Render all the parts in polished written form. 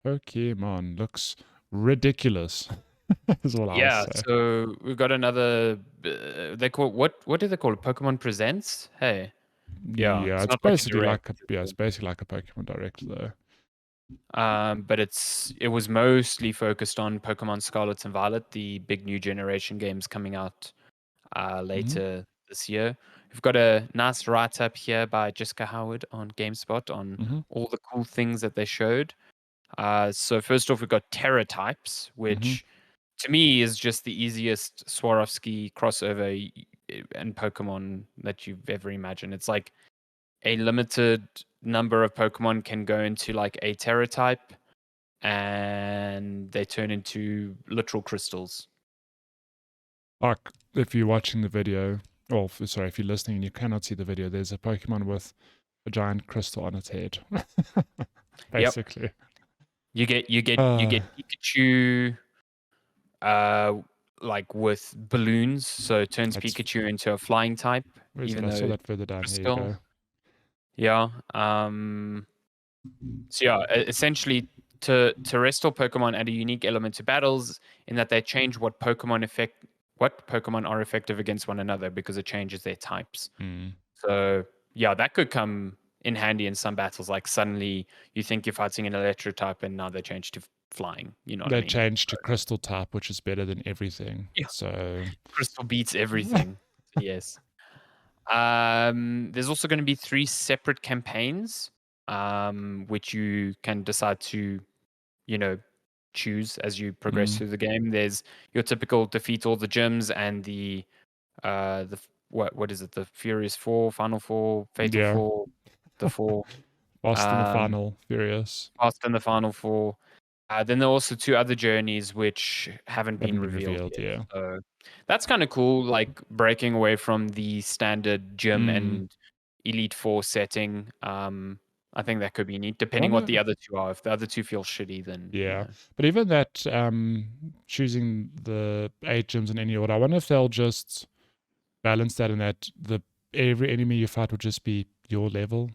Pokemon looks ridiculous. Is what I'll Yeah, say. so we've got another. They call what do they call it? Pokemon Presents. Hey, yeah, Yeah, it's it's not like a basically direct. like it's basically like a Pokemon Direct though. But it was mostly focused on Pokemon Scarlet and Violet, the big new generation games coming out Mm-hmm. later this year. We've got a nice write up here by Jessica Howard on GameSpot on Mm-hmm. all the cool things that they showed. So first off, we've got Terra types, Mm-hmm. which to me is just the easiest Swarovski crossover in Pokemon that you've ever imagined. It's like a limited number of Pokemon can go into like a Terra type, and they turn into literal crystals. Like if you're watching the video, or sorry, if you're listening and you cannot see the video, there's a Pokemon with a giant crystal on its head. Yep, Basically. you get Pikachu, uh, like with balloons, so it turns That's Pikachu into a flying type, where is it? even I though saw it's that further down. Here you crystal. go. Yeah. So yeah, essentially, terrestrial Pokemon add a unique element to battles in that they change what Pokemon are effective against one another because it changes their types. Mm. So yeah, that could come in handy in some battles. Like suddenly you think you're fighting an electro type, and now they change to flying. You know what I They mean? changed to crystal type, which is better than everything. Yeah, So crystal beats everything. Yes. There's also going to be 3 separate campaigns, which you can decide to, you know, choose as you progress mm, through the game. There's your typical defeat all the gyms and what is it? The Furious Four, Final Four, Fatal yeah. Four, the Four, Lost in the um, final, furious. Fast in the Final Four. Then there are also 2 other journeys which haven't been Haven't been revealed revealed, yet. yeah. So that's kind of cool, like breaking away from the standard gym Mm. and Elite Four setting. I think that could be neat, I depending what wonder the other 2 are. If the other 2 feel shitty, then yeah. But even that choosing the 8 gyms in any order, I wonder if they'll just balance that in that the every enemy you fight would just be your level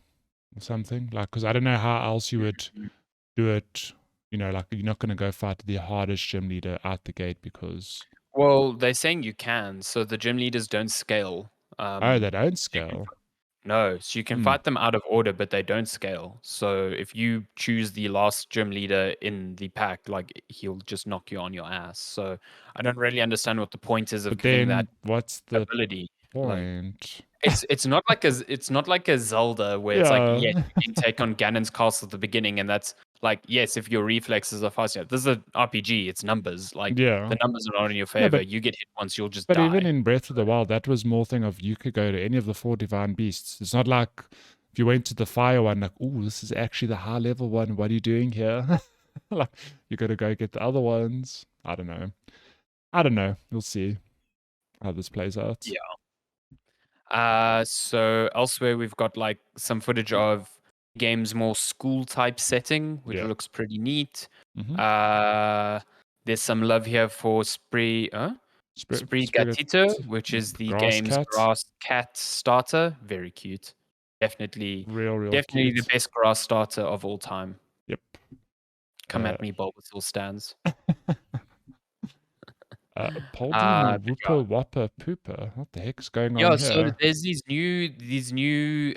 or something. Like, because I don't know how else you would Mm. do it. You know, like you're not going to go fight the hardest gym leader out the gate because Well, they're saying you can, so the gym leaders don't scale. oh, they don't So you can scale. No, so you can Hmm. fight them out of order, but they don't scale. So if you choose the last gym leader in the pack, like he'll just knock you on your ass. So I don't really understand what the point is of But giving that then what's the ability. Like point? it's not like a Zelda where it's like, yes, Yeah. you can take on Ganon's castle at the beginning, and that's like, yes, if your reflexes are fast enough. This is an RPG, it's numbers. Like Yeah. the numbers are not in your No, favor. You get hit once, you'll just but even die. in Breath of the Wild, that was more thing of you could go to any of the 4 divine beasts. It's not like if you went to the fire one, like, oh, this is actually the high level one. What are you doing here? Like, you got to go get the other ones. I don't know. I don't know. We'll see how this plays out. Yeah. So elsewhere we've got like some footage of game's more school type setting, which Yeah. looks pretty neat. Mm-hmm. Uh, there's some love here for Spree Spigot Gatito, which is the grass game's cat. grass cat starter. Very cute. Definitely, Real definitely the cute. best grass starter of all time. Yep. Come Uh, at me, Bulbasaur stands. Poldine But yeah. Whooper Whopper Pooper. What the heck's going on Yeah, so here? there's these new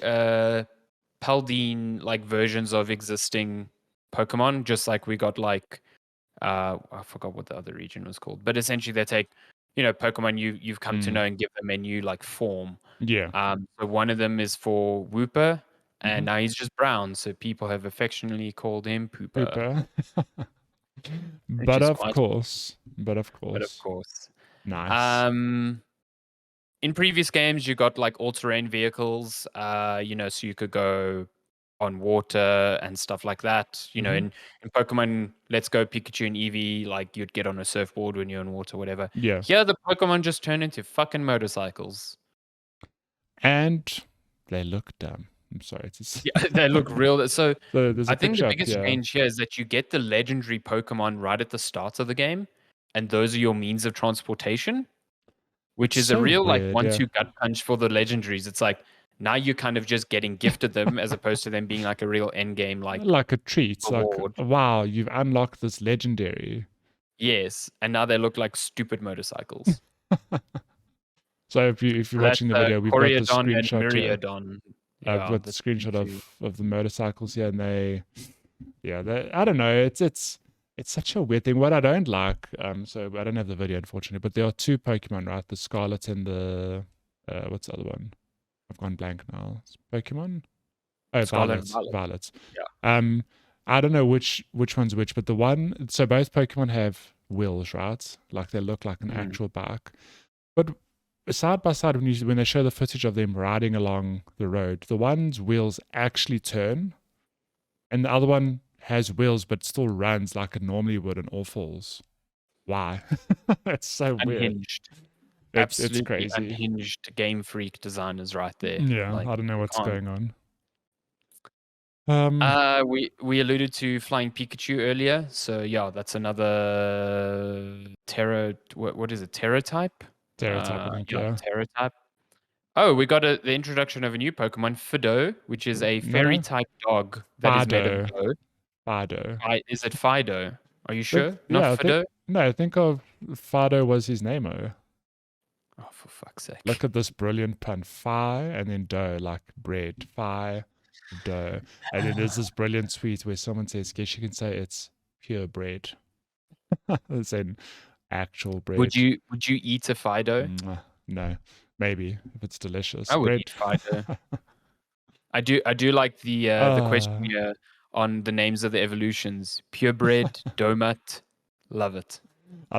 Paldine like versions of existing Pokemon, just like we got like I forgot what the other region was called, but essentially they take Pokemon you've come to Mm. know and give them a new like form. Yeah. So one of them is for Wooper, Mm-hmm. and now he's just brown, so people have affectionately called him Pooper, Pooper. which But is of quite course. But of but of course. course. Nice. Um in previous games you got like all-terrain vehicles, so you could go on water and stuff like that. Mm-hmm. In Pokemon Let's Go Pikachu and Eevee, like you'd get on a surfboard when you're in water, whatever. Yeah. Here the Pokemon just turn into fucking motorcycles. And they look dumb. I'm sorry. Yeah, they look real. So So there's I a think the picture up biggest here. change here is that you get the legendary Pokemon right at the start of the game, and those are your means of transportation, which It's is a so real like weird. Yeah. 1-2 gut punch for the legendaries. It's like Now you're kind of just getting gifted them as opposed to them being like a real end game Like a treat. Like, reward. wow, you've unlocked this legendary. Yes, and now they look like stupid motorcycles. So if you're So that's watching the video, we've got the Coreodon and screenshot here. Myriadon. I've Yeah, got the screenshot of the motorcycles here, and I don't know. It's such a weird thing. What I don't like, so I don't have the video unfortunately, but there are two Pokemon, right? The Scarlet and the what's the other one? I've gone blank now. It's Pokemon. Oh, Scarlet and Violet. Violet. Violet. Yeah. I don't know which one's which, but the one. So both Pokemon have wheels, right? Like they look like an actual bike, but side by side when they show the footage of them riding along the road, the one's wheels actually turn, and the other one has wheels but still runs like it normally would and all falls. Why? That's so weird. Unhinged. It's Absolutely crazy. unhinged Game Freak designers right there. Yeah, Like, I don't know what's going on. We alluded to Flying Pikachu earlier, so yeah, that's another Terra. What is it? Terra type. Terra-type, I think. Yeah. Terra type. Oh, we got the introduction of a new Pokemon, Fido, which is a fairy type dog that is made of dough. Fido. Is it Fido? Are you sure? Yeah, Not Fido? I think of Fido was his name. Oh, for fuck's sake. Look at this brilliant pun. Fi and then dough, like bread. Fi, dough. And then there's this brilliant tweet where someone says, guess you can say it's pure bread. It's an actual bread. Would you eat a Fido? No. Maybe if it's delicious. I would eat Fido. I do like the question here on the names of the evolutions. Purebred, Donut. Love it. I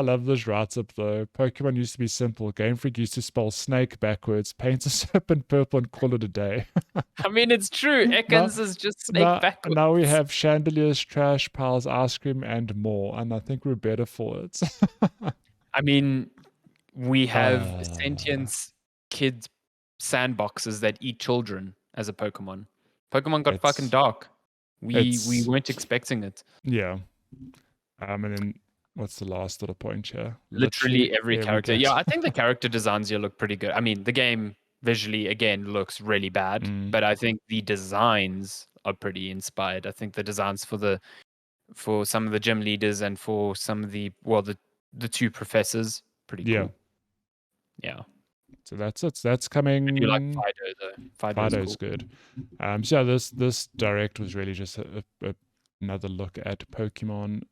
love this write-up though. Pokemon used to be simple. Game Freak used to spell snake backwards, paint a serpent purple, and call it a day. I mean, it's true. Ekans is just snake backwards. Now we have chandeliers, trash piles, ice cream, and more. And I think we're better for it. I mean, we have sentient kid sandboxes that eat children as a Pokemon. Pokemon got fucking dark. We weren't expecting it. Yeah. And then what's the last little point here? Literally every character. Yeah, I think the character designs here look pretty good. I mean, the game visually again looks really bad, but I think the designs are pretty inspired. I think the designs for some of the gym leaders and for some of the two professors, pretty cool. Yeah. So that's it. That's coming. I do like Fido though. Fido's cool. Good. So yeah, this direct was really just another look at Pokemon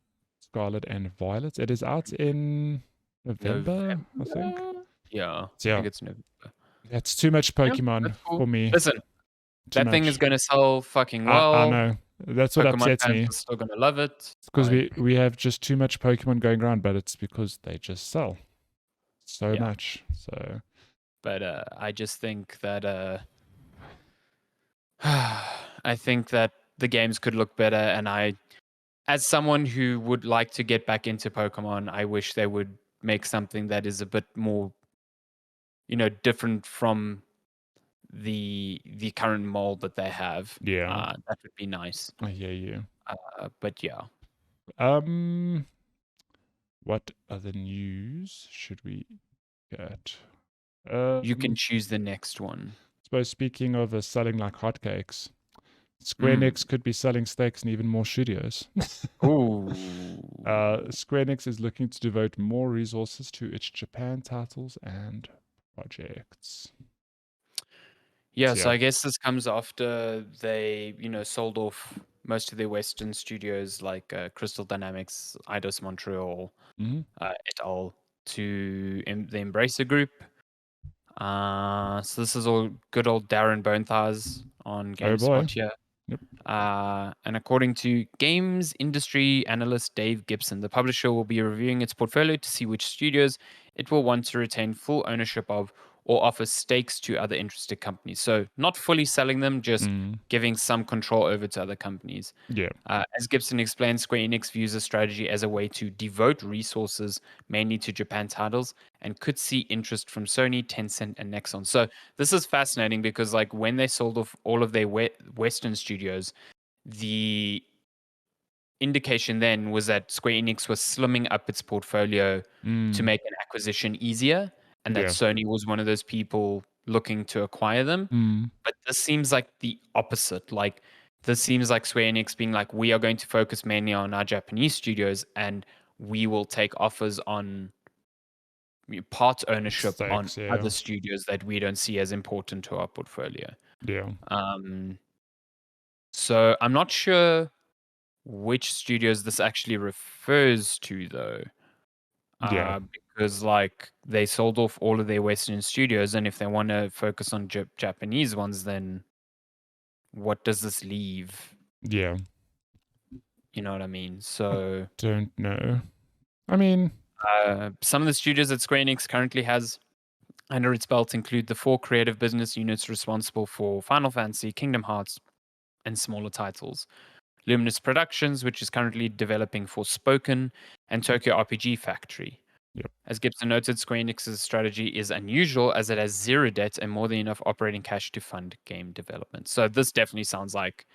Scarlet and Violet. It is out in November, I think. Yeah. So, yeah. I think it's November. That's too much Pokemon for me. Listen, that thing is going to sell fucking well. I know. That's what upsets me. Pokemon fans are still going to love it. Because we have just too much Pokemon going around, but it's because they just sell so much. So, but I just think that I think that the games could look better, and as someone who would like to get back into Pokemon, I wish they would make something that is a bit more, different from the current mold that they have. Yeah, that would be nice. I hear you. But yeah. What other news should we get? You can choose the next one. I suppose speaking of selling like hotcakes, Square Enix could be selling steaks in even more studios. Ooh. Square Enix is looking to devote more resources to its Japan titles and projects. Yeah, so I guess this comes after they, sold off most of their Western studios like Crystal Dynamics, Eidos Montreal, et al. To the Embracer Group. So this is all good old Darren Bonethighs on GameSpot here. Yep. And according to games industry analyst Dave Gibson, the publisher will be reviewing its portfolio to see which studios it will want to retain full ownership of or offer stakes to other interested companies. So not fully selling them, just giving some control over to other companies. Yeah. As Gibson explained, Square Enix views the strategy as a way to devote resources mainly to Japan titles and could see interest from Sony, Tencent, and Nexon. So this is fascinating because like when they sold off all of their Western studios, the indication then was that Square Enix was slimming up its portfolio to make an acquisition easier. And that Sony was one of those people looking to acquire them. Mm. But this seems like the opposite. Like this seems like Square Enix being like, we are going to focus mainly on our Japanese studios, and we will take offers on part ownership on Stakes, yeah. other studios that we don't see as important to our portfolio. Yeah. So I'm not sure which studios this actually refers to, though. Yeah. Because like they sold off all of their Western studios, and if they want to focus on Japanese ones, then what does this leave? Yeah. You know what I mean? So Don't know. I mean, some of the studios that Square Enix currently has under its belt include the 4 creative business units responsible for Final Fantasy, Kingdom Hearts, and smaller titles. Luminous Productions, which is currently developing Forspoken, and Tokyo RPG Factory. yep. As Gibson noted, Square Enix's strategy is unusual as it has zero debt and more than enough operating cash to fund game development. So this definitely sounds like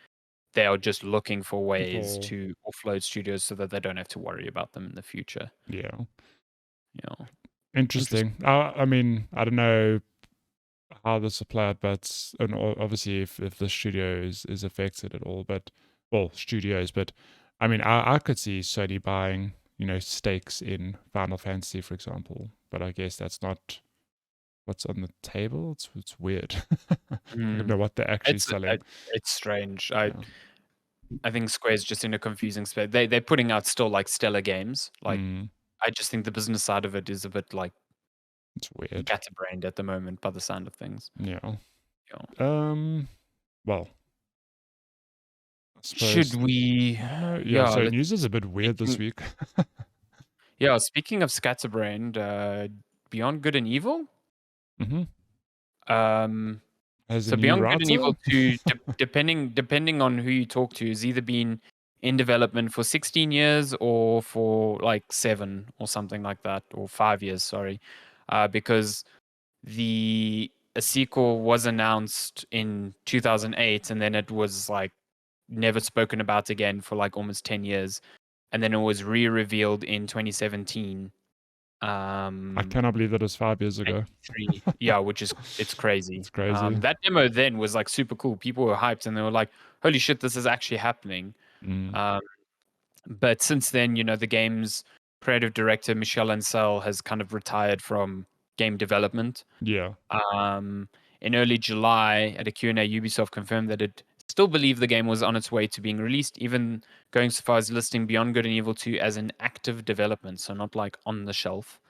they are just looking for ways to offload studios so that they don't have to worry about them in the future. Yeah. You know, Interesting. I mean, I don't know how this will play out, but and obviously if the studio is affected at all, but well, studios, but I mean, I could see Sony buying, stakes in Final Fantasy, for example, but I guess that's not what's on the table. It's weird. I don't know what they're actually selling. It's strange. Yeah. I think Square's just in a confusing space. They're putting out still like stellar games. Like Mm, I just think the business side of it is a bit like it's weird. scatterbrained at the moment by the sound of things. Yeah. Yeah. Well, I Should suppose. we? I don't know. Yeah. So news is a bit weird this week. Yeah. Speaking of scatterbrained, Beyond Good and Evil. Mm-hmm. So As a new Beyond Good and writer? Evil 2, depending on who you talk to, has either been in development for 16 years or for like 7 or something like that, or 5 years, sorry. Because a sequel was announced in 2008 and then it was like never spoken about again for like almost 10 years. And then it was re-revealed in 2017. I cannot believe that was 5 years ago. Yeah, which is it's crazy. It's crazy. That demo then was like super cool. People were hyped and they were like, "Holy shit, this is actually happening!" Mm. But since then, the game's creative director Michel Ancel has kind of retired from game development. Yeah. In early July, at a Q&A, Ubisoft confirmed that it still believed the game was on its way to being released, even going so far as listing Beyond Good and Evil 2 as an active development, so not like on the shelf.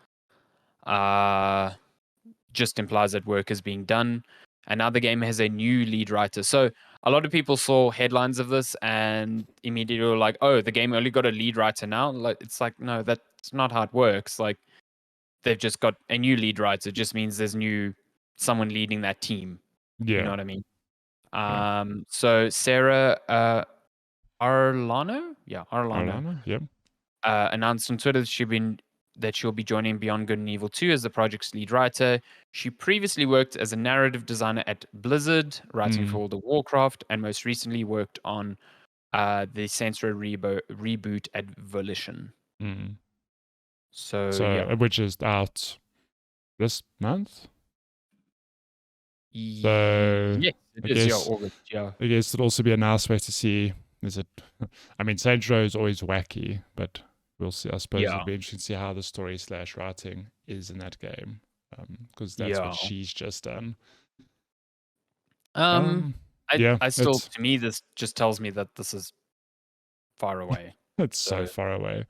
Just implies that work is being done. And now the game has a new lead writer. So a lot of people saw headlines of this and immediately were like, "Oh, the game only got a lead writer now." Like, it's like, no, that's not how it works. Like, they've just got a new lead writer. It just means there's someone leading that team. Yeah. You know what I mean? So Sarah Arlano, Arlano, yeah. announced on Twitter that she'll be joining Beyond Good and Evil 2 as the project's lead writer. She previously worked as a narrative designer at Blizzard, writing for World of Warcraft, and most recently worked on the Saints Row reboot at Volition. Mm. So yeah. Which is out this month? So yes, it is. August. Yeah. I guess it'll also be a nice way to see. I mean, Saints Row is always wacky, but we'll see. I suppose it'll be interesting to see how the story/writing is in that game, because that's what she's just done. I still, to me, this just tells me that this is far away. It's so far away.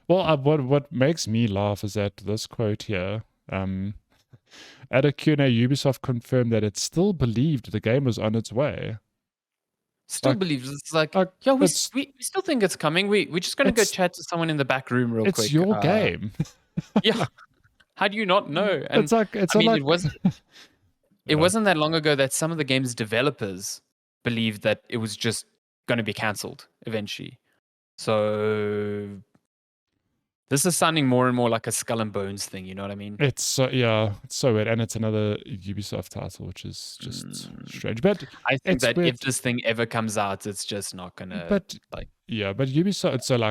What makes me laugh is that this quote here, at a Q&A, Ubisoft confirmed that it still believed the game was on its way. Still believes it's like yeah, we still think it's coming. We're just gonna go chat to someone in the back room real quick. It's your game. Yeah. How do you not know? And it wasn't that long ago that some of the game's developers believed that it was just going to be cancelled eventually. So this is sounding more and more like a Skull and Bones thing. You know what I mean? It's so weird, and it's another Ubisoft title, which is just strange. But I think that if this thing ever comes out, it's just not gonna. But Ubisoft. So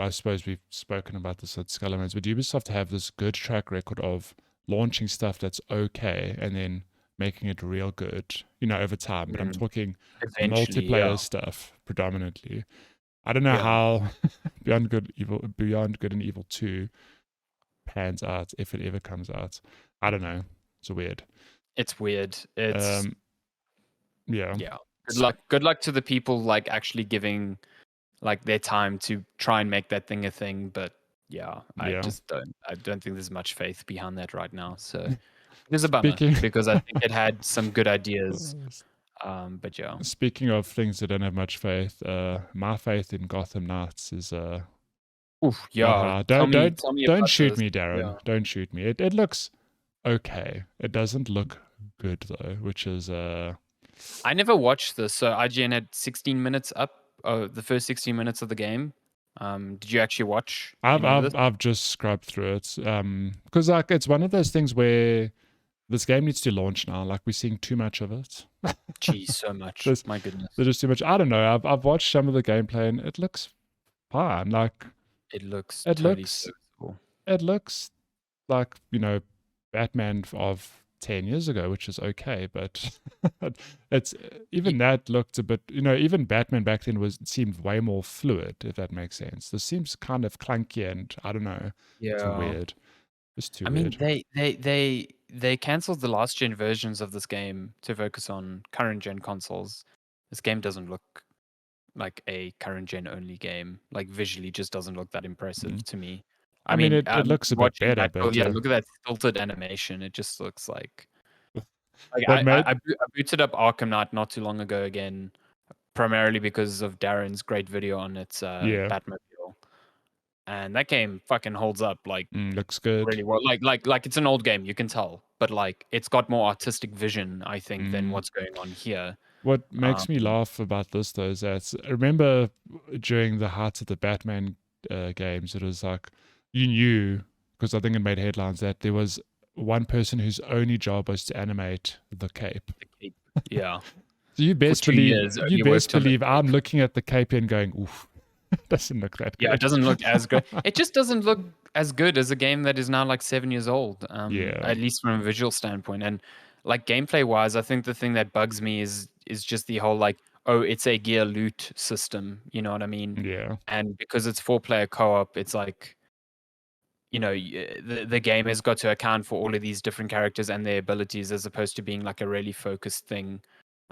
I suppose we've spoken about this at Skull and Bones, but Ubisoft have this good track record of launching stuff that's okay and then making it real good, over time. But I'm Mm, talking eventually, multiplayer yeah. stuff predominantly. I don't know Yeah. how Beyond Good and Evil 2 pans out, if it ever comes out. I don't know. It's weird. It's weird. It's Um, yeah. yeah. Good luck. Good luck to the people like actually giving like their time to try and make that thing a thing. But yeah, I Yeah. just don't. I don't think there's much faith behind that right now. So it is a bummer Speaking because I think it had some good ideas. But yeah. speaking of things that don't have much faith, my faith in Gotham Knights is Oof. not Yeah. high. Tell Don't me. don't Tell me don't about shoot this. me, Yeah. Darren. Don't shoot me. It looks okay. It doesn't look good though, which is I never watched this. So IGN had 16 minutes up. The first 16 minutes of the game. Did you actually watch I've any of this? I've I've just scrubbed through it. Because like it's one of those things where this game needs to launch now. Like we're seeing too much of it. Geez, so much. there's My goodness. there's just too much. I don't know. I've watched some of the gameplay and it looks fine. Like It looks it totally looks serviceable. it looks like Batman of 10 years ago, which is okay, but it's even that looked a bit, even Batman back then seemed way more fluid, if that makes sense. This seems kind of clunky and I don't know, too Yeah. weird. It's too I mean, weird. they canceled the last gen versions of this game to focus on current gen consoles. This game doesn't look like a current gen only game. Like visually, just doesn't look that impressive Mm. to me. I I mean, mean, it looks a bit watching better, back, oh but yeah, look at that stilted animation. It just looks like that made, I booted up Arkham Knight not too long ago again, primarily because of Darren's great video on its yeah, Batmobile, and that game fucking holds up like looks good. really well. Like it's an old game, you can tell, but like it's got more artistic vision, I think, than Mm. what's going on here. What makes me Um, laugh about this though is that I remember during the height of the Batman games, it was like you knew because I think it made headlines that there was one person whose only job was to animate the cape. the cape, yeah, So you for best 2 years you only best worked on the believe I'm cape. looking at the cape and going, oof, doesn't look that Yeah, it good. doesn't look as good. It just doesn't look as good as a game that is now like 7 years old. Yeah. At least from a visual standpoint, and like gameplay wise, I think the thing that bugs me is just the whole like, oh, it's a gear loot system. You know what I mean? Yeah. And because it's 4 player co-op, it's like the game has got to account for all of these different characters and their abilities as opposed to being like a really focused thing.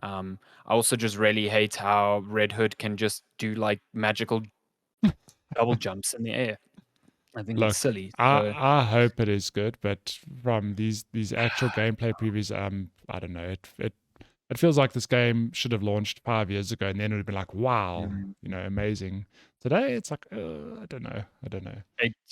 I also just really hate how Red Hood can just do like magical double jumps in the air. I think it's Look, silly. So I hope it is good, but from these actual gameplay previews, I don't know. It feels like this game should have launched 5 years ago, and then it would have been like, wow, mm, amazing. Today, it's like, I don't know. I don't know.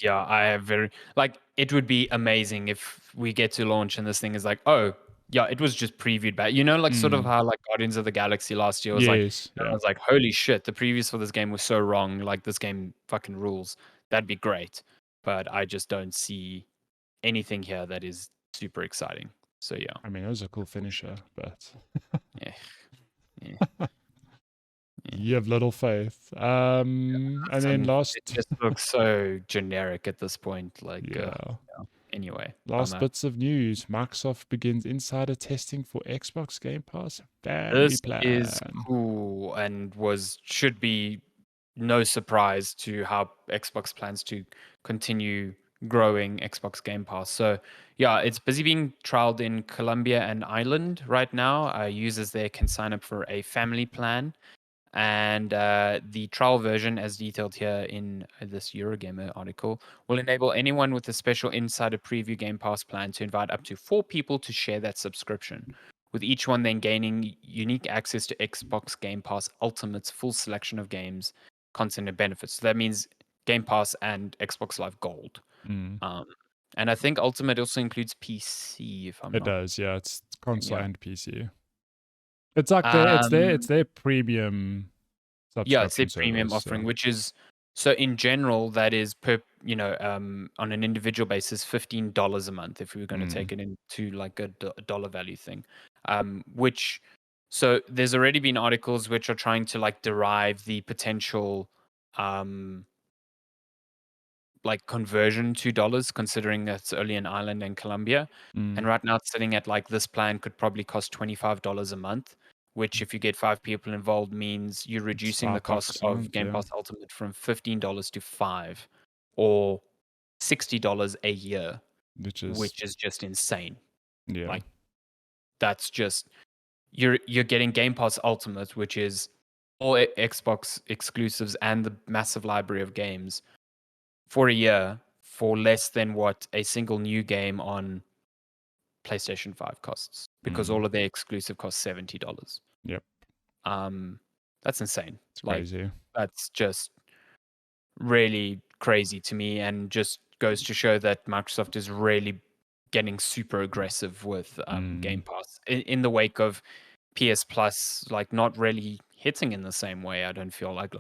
yeah, I have very like it would be amazing if we get to launch and this thing is like, oh yeah, it was just previewed back. Like sort of Mm, how like Guardians of the Galaxy last year was like, yes, I yeah. was like, holy shit, the previews for this game was so wrong. Like this game fucking rules. That'd be great. But I just don't see anything here that is super exciting. So yeah, I mean, it was a cool finisher, but yeah, yeah, yeah. you have little faith. And then It just looks so generic at this point. Like, yeah. yeah. Anyway, Last bummer. bits of news. Microsoft begins insider testing for Xbox Game Pass family This is plan. cool and should be no surprise to how Xbox plans to continue growing Xbox Game Pass. So yeah, it's busy being trialed in Colombia and Ireland right now. Users there can sign up for a family plan. And the trial version, as detailed here in this Eurogamer article, will enable anyone with a special insider preview Game Pass plan to invite up to 4 people to share that subscription, with each one then gaining unique access to Xbox Game Pass Ultimate's full selection of games, content, and benefits. So that means Game Pass and Xbox Live Gold. Mm. Um, and I think Ultimate also includes PC, if I'm It not does, yeah. It's console yeah. and PC. It's like Um, it's their premium Yeah, it's their subscription premium service. So. offering, which is so in general, that is per, on an individual basis, $15 a month if we were going to Mm. take it into like a dollar value thing. Which so there's already been articles which are trying to like derive the potential um like conversion to dollars, considering that it's only in Ireland and Colombia. And right now it's sitting at like this plan could probably cost $25 a month, which if you get 5 people involved means you're It's reducing the cost $5 a of month, Game yeah. Pass Ultimate from $15 to 5 or $60 a year, Which is, which is just insane. yeah. Like that's just you're getting Game Pass Ultimate, which is all Xbox exclusives and the massive library of games for a year for less than what a single new game on PlayStation 5 costs, because all of their exclusive costs $70. Yep. That's insane. It's Like crazy. that's just really crazy to me, and just goes to show that Microsoft is really getting super aggressive with Game Pass in the wake of PS Plus, like not really hitting in the same way. I don't feel like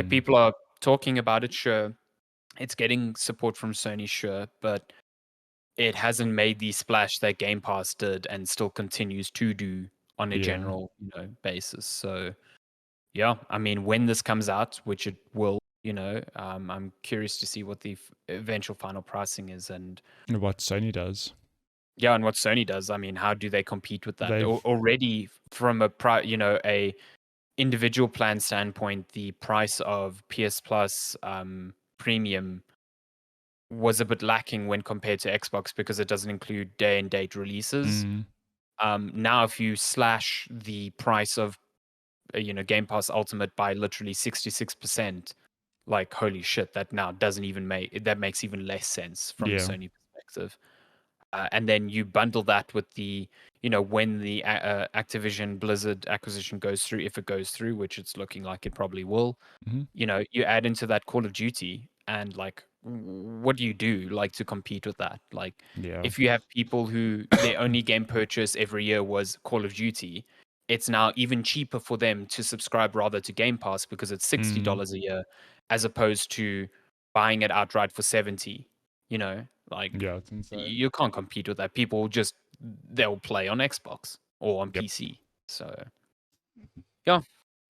people are talking about it. Sure, it's getting support from Sony, sure, but it hasn't made the splash that Game Pass did and still continues to do on a Yeah. general, basis. So yeah, I mean, when this comes out, which it will, I'm curious to see what the eventual final pricing is, and And what Sony does. yeah, and what Sony does. I mean, how do they compete with that? They've Already from a individual plan standpoint, the price of PS Plus Premium was a bit lacking when compared to Xbox because it doesn't include day and date releases. Now, if you slash the price of Game Pass Ultimate by literally 66%, like holy shit, that now doesn't even makes even less sense from a yeah. Sony perspective. And then you bundle that with the when the Activision Blizzard acquisition goes through, if it goes through, which it's looking like it probably will. You add into that Call of Duty, and like what do you do like to compete with that? Like Yeah. if you have people who their only game purchase every year was Call of Duty, it's now even cheaper for them to subscribe rather to Game Pass because it's $60 a year as opposed to buying it outright for 70. Like Yeah, it's insane. you can't compete with that. People just they'll play on Xbox or on Yep. PC. So yeah,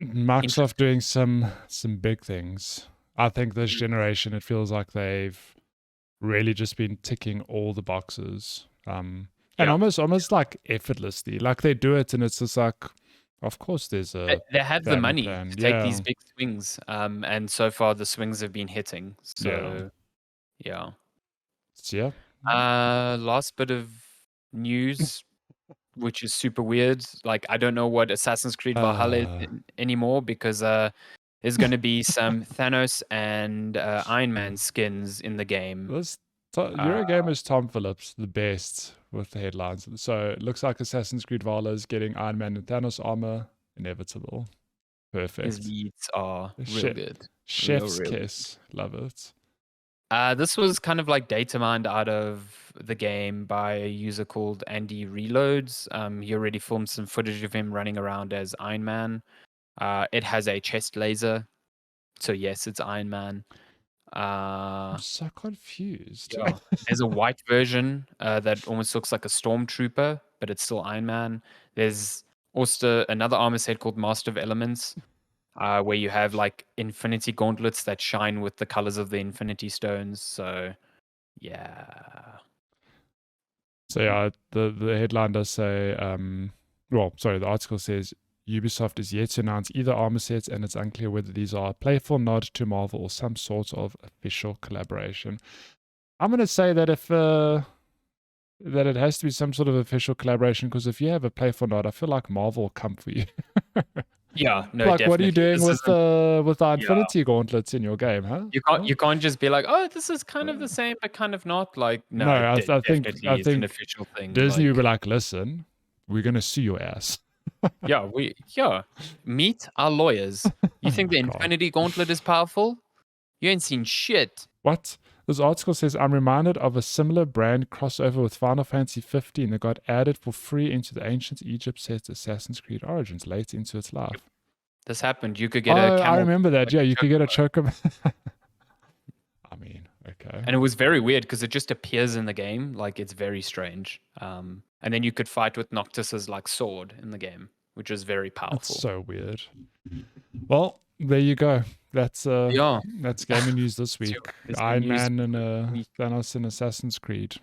Microsoft interesting. doing some big things. I think this generation it feels like they've really just been ticking all the boxes. And Yeah. almost like effortlessly. Like they do it and it's just like of course there's a They have the family money plan. to take Yeah. these big swings, and so far the swings have been hitting. Yeah. So yeah. Yeah. Last bit of news, which is super weird. Like I don't know what Assassin's Creed Valhalla is Uh anymore because there's going to be some Thanos and Iron Man skins in the game. this Uh, Eurogamer's Tom Phillips, the best with the headlines. So it looks like Assassin's Creed Valhalla is getting Iron Man and Thanos armor. Inevitable. his Perfect. beats are real Chef, good, chef's real good. kiss. Love it. This was kind of like data mined out of the game by a user called Andy Reloads. He already filmed some footage of him running around as Iron Man. It has a chest laser, so yes, it's Iron Man. I'm so confused. Yeah, there's a white version that almost looks like a stormtrooper, but it's still Iron Man. There's also another armor set called Master of Elements, where you have like infinity gauntlets that shine with the colors of the infinity stones. So yeah. So yeah, the headline does say, well, sorry, the article says Ubisoft is yet to announce either armor sets, and it's unclear whether these are a playful nod to Marvel or some sort of official collaboration. I'm gonna say that if that it has to be some sort of official collaboration, because if you have a playful nod, I feel like Marvel will come for you. Yeah, no, Like, what are you definitely. doing This with isn't. the Yeah, Infinity Gauntlets in your game, huh? you can't just be like, oh, this is kind of the same, but kind of not. Like, no, No, it I definitely is an think official thing. Disney would be Like, like, listen, we're gonna sue your ass. yeah, meet our lawyers. You Oh think my the god. Infinity Gauntlet is powerful? You ain't seen shit. What? This article says I'm reminded of a similar brand crossover with Final Fantasy 15 that got added for free into the ancient Egypt set Assassin's Creed Origins late into its life. This happened. You could Oh, get a I camel, remember that. like Yeah, a you could get a chocobo. chocobo. I mean, okay. And it was very weird because it just appears in the game. Like it's very strange. And then you could fight with Noctis's like sword in the game, which is very That's powerful. so weird. Well, there you go. That's Yeah. that's gaming news this It's week. your Disney Iron news Man and week. Thanos and Assassin's Creed.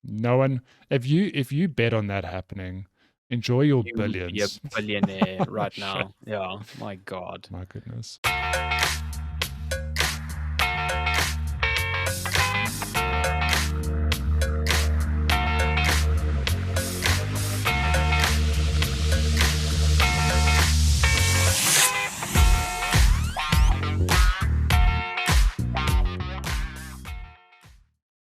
No one. If you bet on that happening, enjoy your You would be a billions. billionaire right Shit. now. Yeah. My God. My goodness.